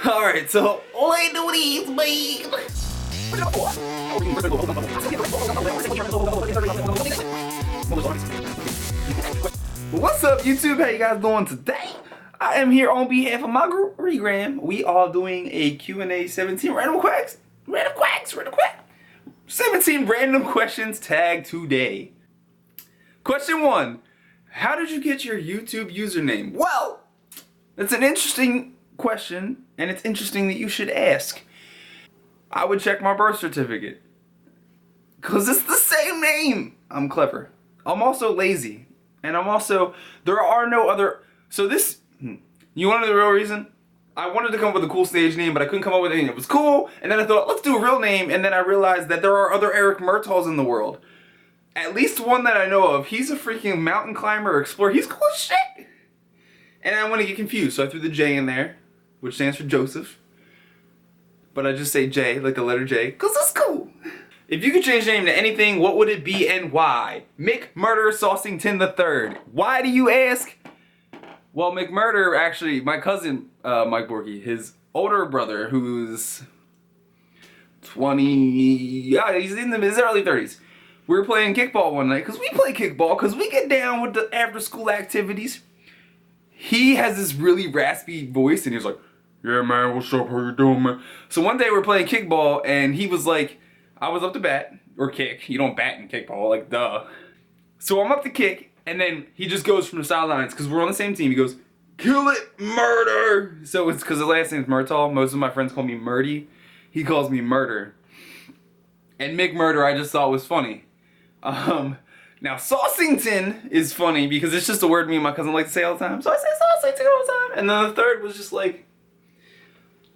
Alright, so all I do is babe. What's up, YouTube? How you guys doing today? I am here on behalf of my group, REGR&M. We are doing a Q&A 17 random quacks. 17 random questions tagged today. Question 1. How did you get your YouTube username? Well, that's an interesting question, and it's interesting that you should ask. I would check my birth certificate, because it's the same name. I'm clever. I'm also lazy, and there are no other, so this, you want to know the real reason? I wanted to come up with a cool stage name, but I couldn't come up with anything that was cool, and then I thought, let's do a real name, and then I realized that there are other Eric Murtaughs in the world. At least one that I know of. He's a freaking mountain climber or explorer. He's cool as shit. And I want to get confused, so I threw the J in there, which stands for Joseph. But I just say J, like the letter J, because it's cool. If you could change your name to anything, what would it be and why? McMurder Saucington III. Why do you ask? Well, McMurder, actually, my cousin, Mike Borky, his older brother, who's 20, yeah, he's in his early 30s. We were playing kickball one night, because we play kickball, because we get down with the after-school activities. He has this really raspy voice, and he's like, yeah, man, what's up, how you doing, man? So one day we're playing kickball, and he was like, I was up to bat, or kick. You don't bat in kickball, like, duh. So I'm up to kick, and then he just goes from the sidelines, because we're on the same team. He goes, kill it, murder! So it's because his last name's Murtaugh. Most of my friends call me Murdy. He calls me Murder. And McMurder I just thought was funny. Now Saucington is funny because it's just a word me and my cousin like to say all the time. So I say Saucington all the time. And then the third was just like,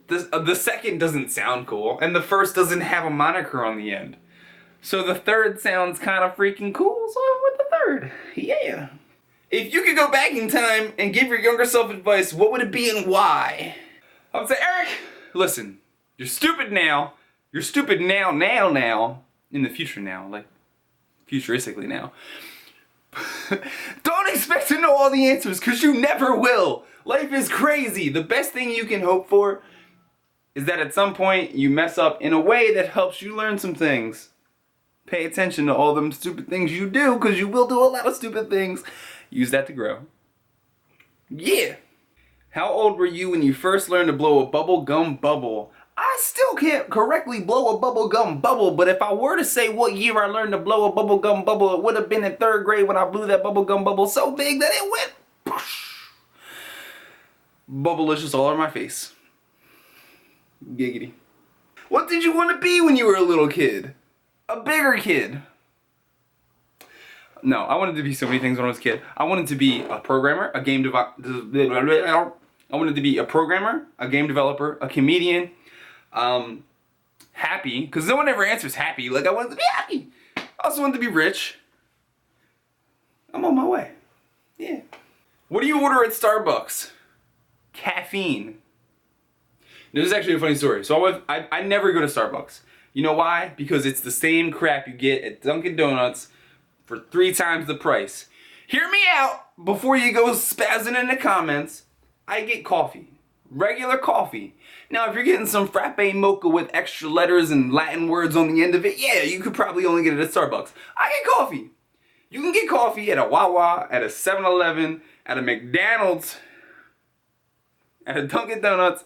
the second doesn't sound cool, and the first doesn't have a moniker on the end. So the third sounds kind of freaking cool, so I went with the third. Yeah. If you could go back in time and give your younger self advice, what would it be and why? I would say, Eric, listen, you're stupid now. You're stupid now, in the future now, like futuristically now. Don't expect to know all the answers, because you never will. Life is crazy. The best thing you can hope for is that at some point you mess up in a way that helps you learn some things. Pay attention to all them stupid things you do, because you will do a lot of stupid things. Use that to grow. Yeah. How old were you when you first learned to blow a bubble gum bubble? I still can't correctly blow a bubble gum bubble, but if I were to say what year I learned to blow a bubble gum bubble, it would have been in 3rd grade when I blew that bubble gum bubble so big that it went poosh. Bubblicious all over my face. Giggity. What did you want to be when you were a little kid? A bigger kid. No, I wanted to be so many things when I was a kid. I wanted to be a programmer, a game developer. I wanted to be a programmer, a game developer, a comedian. Happy, because no one ever answers happy. Like, I wanted to be happy. I also wanted to be rich. I'm on my way. Yeah. What do you order at Starbucks? Caffeine. This is actually a funny story. So I never go to Starbucks. You know why? Because it's the same crap you get at Dunkin' Donuts for 3 times the price. Hear me out before you go spazzing in the comments. I get coffee. Regular coffee. Now, if you're getting some frappe mocha with extra letters and Latin words on the end of it, yeah, you could probably only get it at Starbucks. I get coffee. You can get coffee at a Wawa, at a 7-Eleven, at a McDonald's, at a Dunkin' Donuts.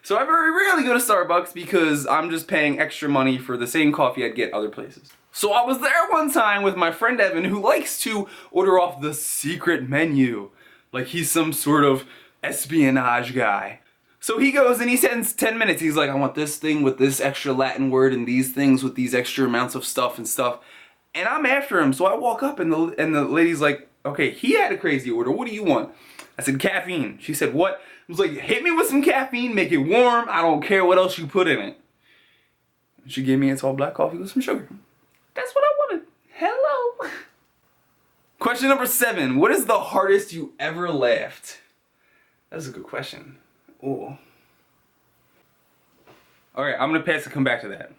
So I very rarely go to Starbucks because I'm just paying extra money for the same coffee I'd get other places. So I was there one time with my friend Evan, who likes to order off the secret menu. Like he's some sort of espionage guy. So he goes and he spends 10 minutes. He's like, I want this thing with this extra Latin word and these things with these extra amounts of stuff and stuff. And I'm after him. So I walk up and the lady's like, okay, he had a crazy order. What do you want? I said, caffeine. She said, what? I was like, hit me with some caffeine, make it warm. I don't care what else you put in it. She gave me a tall black coffee with some sugar. That's what I wanted. Hello. Question number 7. What is the hardest you ever laughed? That's a good question. Ooh. Alright, I'm gonna pass and come back to that.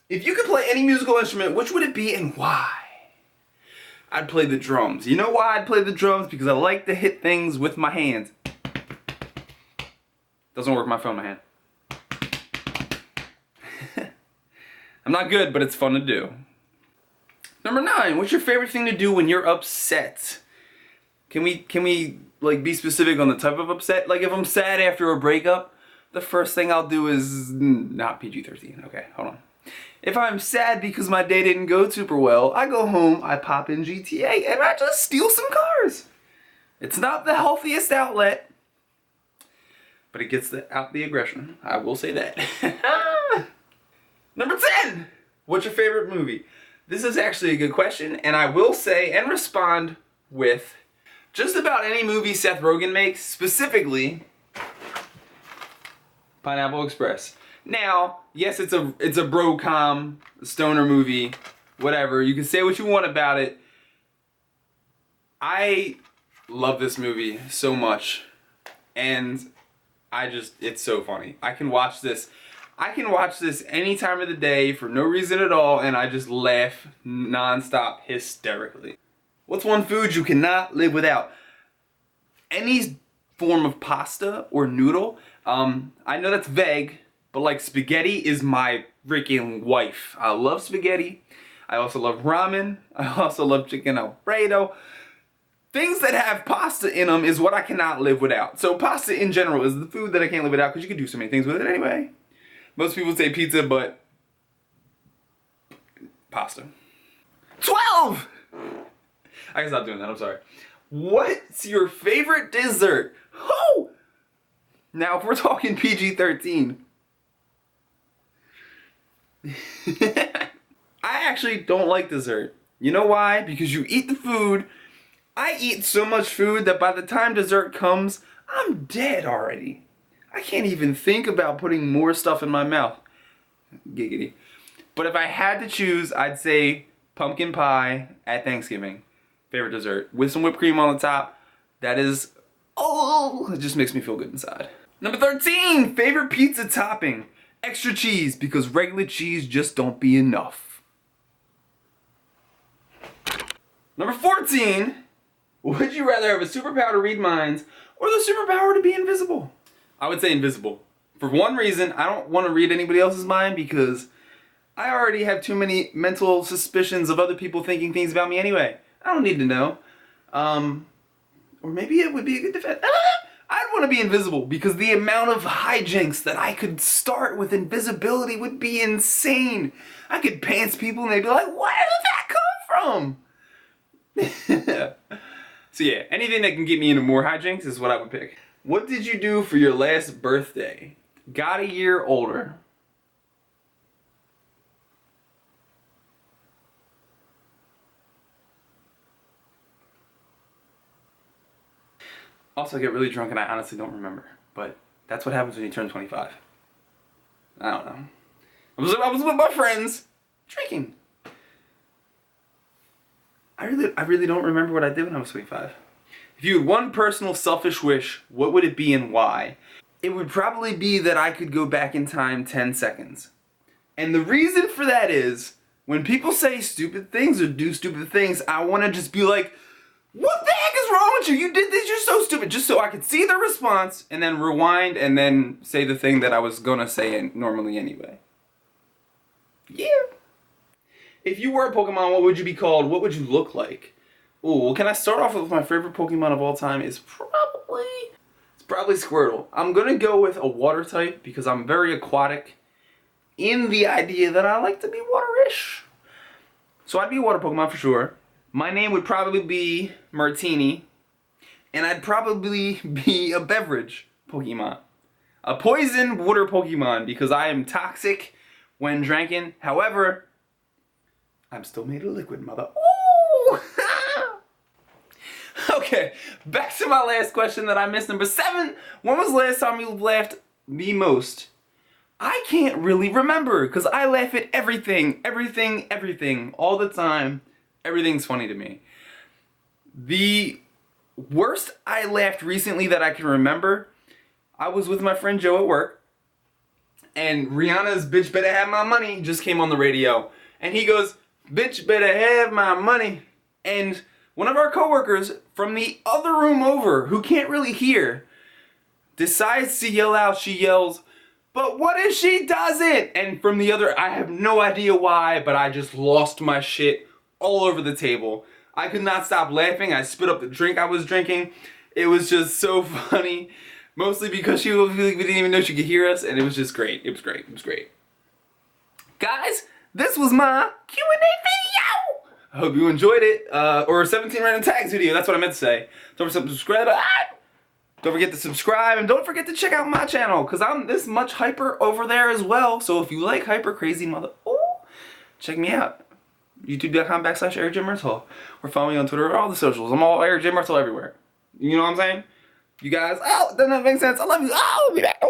If you could play any musical instrument, which would it be and why? I'd play the drums. You know why I'd play the drums? Because I like to hit things with my hands. Doesn't work with my phone in my hand. I'm not good, but it's fun to do. Number 9, what's your favorite thing to do when you're upset? Can we like be specific on the type of upset? Like if I'm sad after a breakup, the first thing I'll do is not PG-13. Okay, hold on. If I'm sad because my day didn't go super well, I go home, I pop in GTA, and I just steal some cars. It's not the healthiest outlet, but it gets out the aggression. I will say that. Number 10, what's your favorite movie? This is actually a good question, and I will say and respond with just about any movie Seth Rogen makes, specifically Pineapple Express. Now, yes, it's a bro-com, stoner movie, whatever. You can say what you want about it. I love this movie so much, and it's so funny. I can watch this any time of the day for no reason at all, and I just laugh nonstop hysterically. What's one food you cannot live without? Any form of pasta or noodle. I know that's vague, but like spaghetti is my freaking wife. I love spaghetti. I also love ramen. I also love chicken alfredo. Things that have pasta in them is what I cannot live without. So pasta in general is the food that I can't live without because you can do so many things with it anyway. Most people say pizza, but pasta. 12! I can stop doing that, I'm sorry. What's your favorite dessert? Oh! Now, if we're talking PG-13. I actually don't like dessert. You know why? Because you eat the food. I eat so much food that by the time dessert comes, I'm dead already. I can't even think about putting more stuff in my mouth. Giggity. But if I had to choose, I'd say pumpkin pie at Thanksgiving. Favorite dessert. With some whipped cream on the top. That is, oh, it just makes me feel good inside. Number 13, favorite pizza topping. Extra cheese, because regular cheese just don't be enough. Number 14, would you rather have a superpower to read minds or the superpower to be invisible? I would say invisible. For one reason, I don't want to read anybody else's mind because I already have too many mental suspicions of other people thinking things about me anyway. I don't need to know. Or maybe it would be a good defense. I'd want to be invisible because the amount of hijinks that I could start with invisibility would be insane. I could pants people and they'd be like, where did that come from? So yeah, anything that can get me into more hijinks is what I would pick. What did you do for your last birthday? Got a year older. Also, I get really drunk and I honestly don't remember. But that's what happens when you turn 25. I don't know. I was with my friends drinking. I really don't remember what I did when I was 25. If you had one personal selfish wish, what would it be and why? It would probably be that I could go back in time 10 seconds. And the reason for that is, when people say stupid things or do stupid things, I want to just be like, what the heck is wrong with you? You did this, you're so stupid. Just so I could see the response and then rewind and then say the thing that I was gonna say normally anyway. Yeah. If you were a Pokemon, what would you be called? What would you look like? Ooh, well, can I start off with my favorite Pokemon of all time? It's probably Squirtle. I'm gonna go with a water type because I'm very aquatic in the idea that I like to be waterish. So I'd be a water Pokemon for sure. My name would probably be Martini, and I'd probably be a beverage Pokemon. A poison water Pokemon because I am toxic when drinking. However, I'm still made of liquid, mother. Ooh! Okay, back to my last question that I missed. Number 7, when was the last time you laughed the most? I can't really remember because I laugh at everything, all the time. Everything's funny to me. The worst I laughed recently that I can remember, I was with my friend Joe at work, and Rihanna's Bitch Better Have My Money just came on the radio. And he goes, bitch better have my money. And one of our coworkers from the other room over, who can't really hear, decides to yell out, she yells, "But what if she doesn't?" And from the other, I have no idea why, but I just lost my shit all over the table. I could not stop laughing. I spit up the drink I was drinking. It was just so funny. Mostly because we didn't even know she could hear us, and it was just great. It was great. It was great. Guys, this was my Q&A video. I hope you enjoyed it. Or 17 random tags video. That's what I meant to say. Don't forget to subscribe. Don't forget to subscribe, and don't forget to check out my channel, because I'm this much hyper over there as well. So if you like hyper crazy check me out. YouTube.com/EricJMyrtle. Or follow me on Twitter or all the socials. I'm all Eric J. Myrtle everywhere. You know what I'm saying? You guys, doesn't that make sense? I love you. I'll be back.